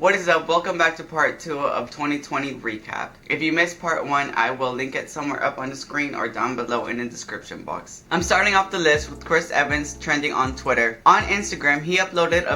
What is up? Welcome back to part 2 of 2020 recap. If you missed part 1, I will link it somewhere up on the screen or down below in the description box. I'm starting off the list with Chris Evans trending on Twitter. On Instagram, he uploaded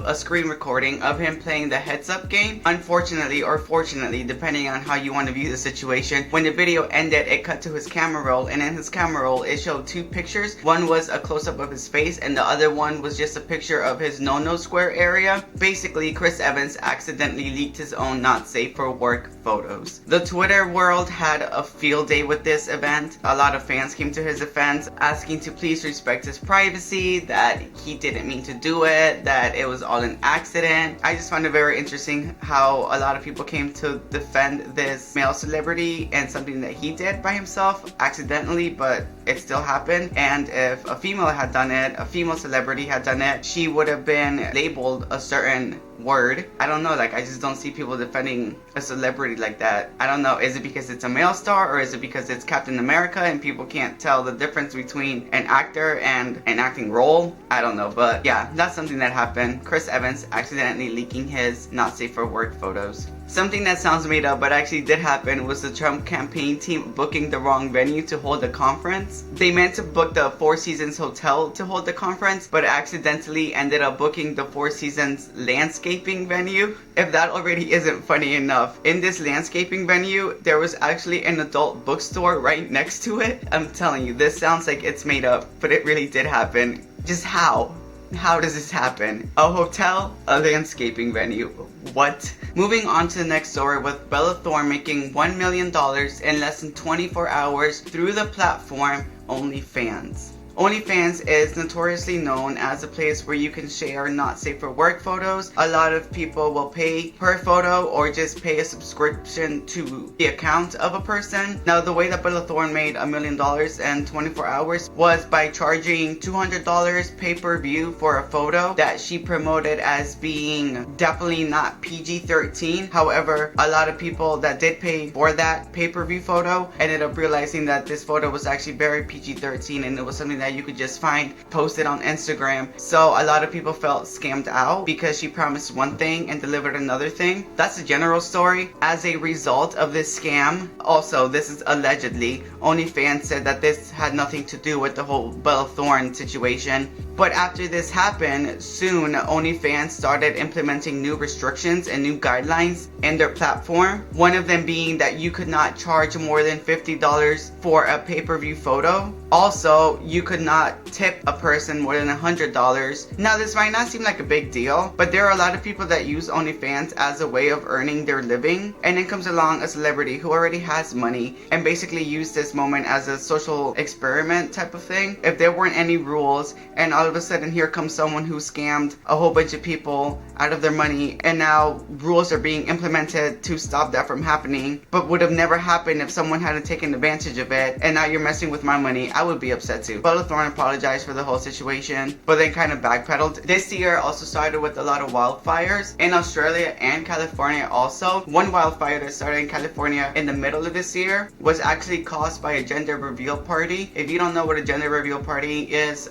a screen recording of him playing the heads up game. Unfortunately or fortunately, depending on how you want to view the situation, when the video ended, it cut to his camera roll, and in his camera roll, it showed two pictures. One was a close-up of his face, and the other one was just a picture of his no-no square area. Basically, Chris Evans accidentally leaked his own not safe for work photos. The Twitter world had a field day with this event. A lot of fans came to his defense asking to please respect his privacy, that he didn't mean to do it, that it was all an accident. I just found it very interesting how a lot of people came to defend this male celebrity and something that he did by himself accidentally, but it still happened. And if a female had done it, a female celebrity had done it, she would have been labeled a certain word. I don't know, like, I just don't see people defending a celebrity like that. I don't know, is it because it's a male star, or is it because it's Captain America and people can't tell the difference between an actor and an acting role? I don't know, but yeah, that's something that happened. Chris Evans accidentally leaking his not safe for work photos. Something that sounds made up but actually did happen was the Trump campaign team booking the wrong venue to hold the conference. They meant to book the Four Seasons Hotel to hold the conference, but accidentally ended up booking the Four Seasons landscaping venue. If that already isn't funny enough, in this landscaping venue, there was actually an adult bookstore right next to it. I'm telling you, this sounds like it's made up, but it really did happen. Just how? How does this happen? A hotel, a landscaping venue. What? Moving on to the next story, with Bella Thorne making $1 million in less than 24 hours through the platform OnlyFans. OnlyFans is notoriously known as a place where you can share not safe for work photos. A lot of people will pay per photo or just pay a subscription to the account of a person. Now, the way that Bella Thorne made $1 million in 24 hours was by charging $200 pay-per-view for a photo that she promoted as being definitely not PG-13. However, a lot of people that did pay for that pay-per-view photo ended up realizing that this photo was actually very PG-13, and it was something that you could just find posted on Instagram. So a lot of people felt scammed out because she promised one thing and delivered another thing. That's the general story. As a result of this scam, also, this is allegedly, OnlyFans said that this had nothing to do with the whole Bella Thorne situation. But after this happened, soon OnlyFans started implementing new restrictions and new guidelines in their platform. One of them being that you could not charge more than $50 for a pay-per-view photo. Also, you could not tip a person more than $100. Now, this might not seem like a big deal, but there are a lot of people that use OnlyFans as a way of earning their living. And then comes along a celebrity who already has money and basically used this moment as a social experiment type of thing. If there weren't any rules, and all of a sudden here comes someone who scammed a whole bunch of people out of their money, and now rules are being implemented to stop that from happening, but would have never happened if someone hadn't taken advantage of it, and now you're messing with my money, I would be upset too. Bella Thorne apologized for the whole situation, but then kind of backpedaled. This year also started with a lot of wildfires in Australia and California also. One wildfire that started in California in the middle of this year was actually caused by a gender reveal party. If you don't know what a gender reveal party is,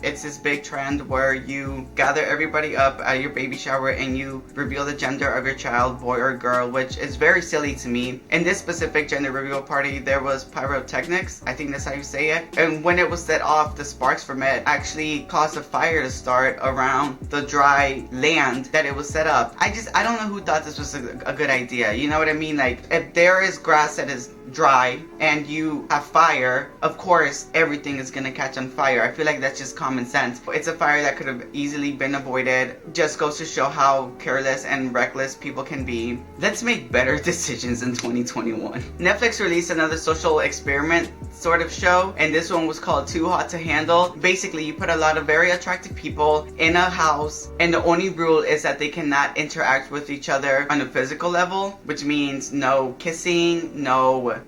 it's this big trend where you gather everybody up at your baby shower and you reveal the gender of your child, boy or girl, which is very silly to me. In this specific gender reveal party, there was pyrotechnics, I think that's how you say it, and when it was set off, the sparks from it actually caused a fire to start around the dry land that it was set up. I don't know who thought this was a good idea, you know what I mean? Like, if there is grass that is dry and you have fire, of course everything is gonna catch on fire. I feel like that's just common sense. It's a fire that could have easily been avoided. Just goes to show how careless and reckless people can be. Let's make better decisions in 2021. Netflix released another social experiment sort of show, and this one was called Too Hot to Handle. Basically, you put a lot of very attractive people in a house, and the only rule is that they cannot interact with each other on a physical level, which means no kissing,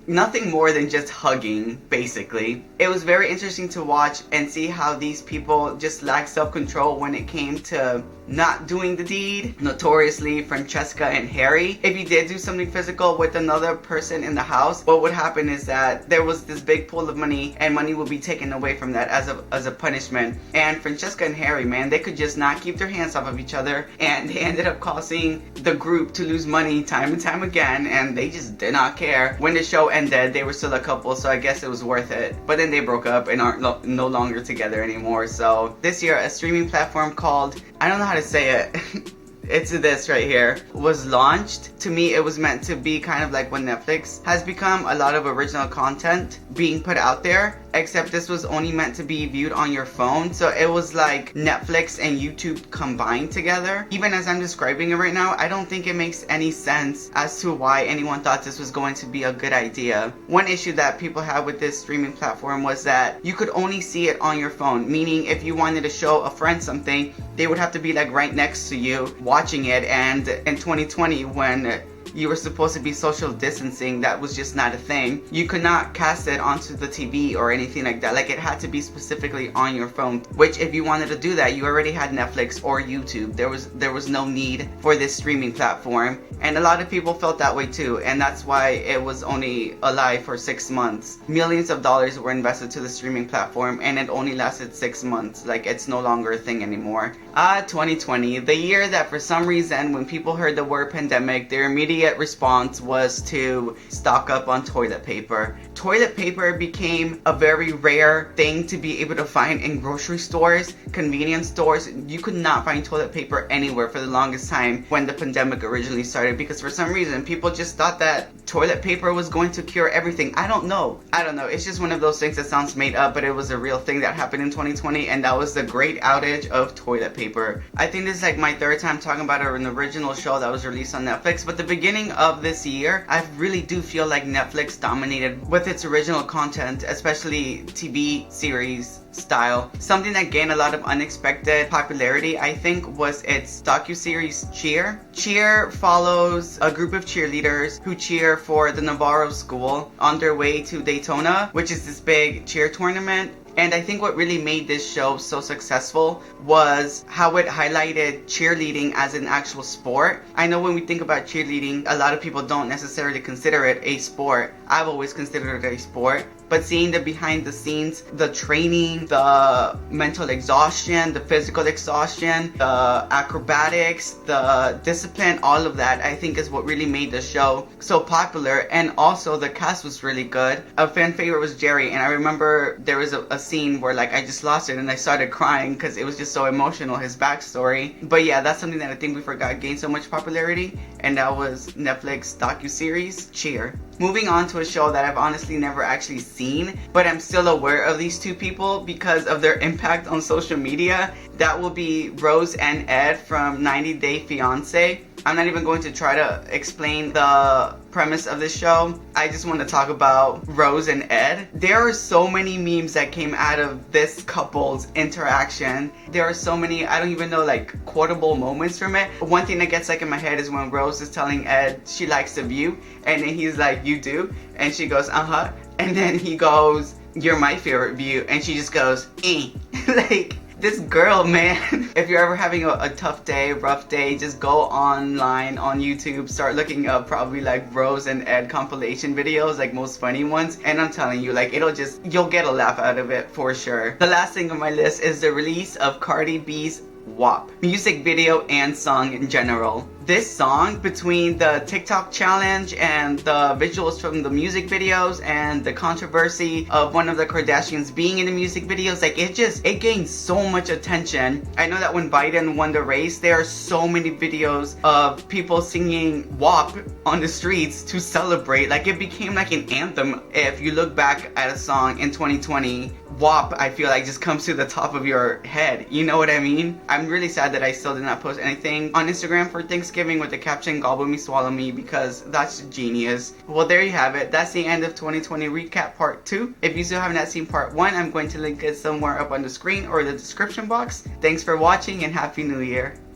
nothing more than just hugging, basically. It was very interesting to watch and see how these people just lacked self-control when it came to not doing the deed, notoriously Francesca and Harry. If you did do something physical with another person in the house, what would happen is that there was this big pool of money, and money would be taken away from that as a punishment. And Francesca and Harry, man, they could just not keep their hands off of each other, and they ended up causing the group to lose money time and time again, and they just did not care. When the show ended, they were still a couple, so I guess it was worth it. But then they broke up and aren't no longer together anymore. So this year, a streaming platform called, I don't know how to say it. It's this right here, was launched. To me, it was meant to be kind of like when Netflix has become a lot of original content being put out there, except this was only meant to be viewed on your phone. So it was like Netflix and YouTube combined together. Even as I'm describing it right now, I don't think it makes any sense as to why anyone thought this was going to be a good idea. One issue that people had with this streaming platform was that you could only see it on your phone, meaning if you wanted to show a friend something, they would have to be like right next to you watching it. And in 2020, when you were supposed to be social distancing, that was just not a thing. You could not cast it onto the TV or anything like that. Like, it had to be specifically on your phone, which if you wanted to do that, you already had Netflix or YouTube. There was no need for this streaming platform, and a lot of people felt that way too, and that's why it was only alive for 6 months. Millions of dollars were invested to the streaming platform, and it only lasted 6 months. Like, it's no longer a thing anymore. 2020, the year that for some reason when people heard the word pandemic, their immediate response was to stock up on toilet paper. Toilet paper became a very rare thing to be able to find in grocery stores, convenience stores. You could not find toilet paper anywhere for the longest time when the pandemic originally started, because for some reason people just thought that toilet paper was going to cure everything. I don't know. It's just one of those things that sounds made up, but it was a real thing that happened in 2020, and that was the great outage of toilet paper. I think this is like my third time talking about an original show that was released on Netflix, but the beginning of this year, I really do feel like Netflix dominated with its original content, especially TV series style. Something that gained a lot of unexpected popularity, I think, was its docuseries Cheer. Cheer follows a group of cheerleaders who cheer for the Navarro School on their way to Daytona, which is this big cheer tournament. And I think what really made this show so successful was how it highlighted cheerleading as an actual sport. I know when we think about cheerleading, a lot of people don't necessarily consider it a sport. I've always considered it a sport. But seeing the behind the scenes, the training, the mental exhaustion, the physical exhaustion, the acrobatics, the discipline, all of that, I think is what really made the show so popular. And also the cast was really good. A fan favorite was Jerry, and I remember there was a scene where like I just lost it and I started crying because it was just so emotional, his backstory. But yeah, that's something that I think we forgot gained so much popularity, and that was Netflix docuseries Cheer. Moving on to a show that I've honestly never actually seen, but I'm still aware of these two people because of their impact on social media. That will be Rose and Ed from 90 Day Fiancé. I'm not even going to try to explain the premise of this show. I just want to talk about Rose and Ed. There are so many memes that came out of this couple's interaction. There are so many, I don't even know, like quotable moments from it. One thing that gets like in my head is when Rose is telling Ed she likes The View, and then he's like, "You do?" And she goes, "Uh-huh." And then he goes, "You're my favorite view." And she just goes, "Eh." Like, this girl, man. If you're ever having a tough day, rough day, just go online on YouTube, start looking up probably like Rose and Ed compilation videos, like most funny ones, and I'm telling you, like, you'll get a laugh out of it for sure. The last thing on my list is the release of Cardi B's WAP music video and song in general. This song, between the TikTok challenge and the visuals from the music videos and the controversy of one of the Kardashians being in the music videos, like it gained so much attention. I know that when Biden won the race, there are so many videos of people singing WAP on the streets to celebrate. Like, it became like an anthem. If you look back at a song in 2020, WAP, I feel like, just comes to the top of your head. You know what I mean? I'm really sad that I still did not post anything on Instagram for Thanksgiving with the caption "Gobble me, swallow me," because that's genius. Well, there you have it. That's the end of 2020 recap part 2. If you still haven't seen part 1, I'm going to link it somewhere up on the screen or the description box. Thanks for watching and Happy New Year.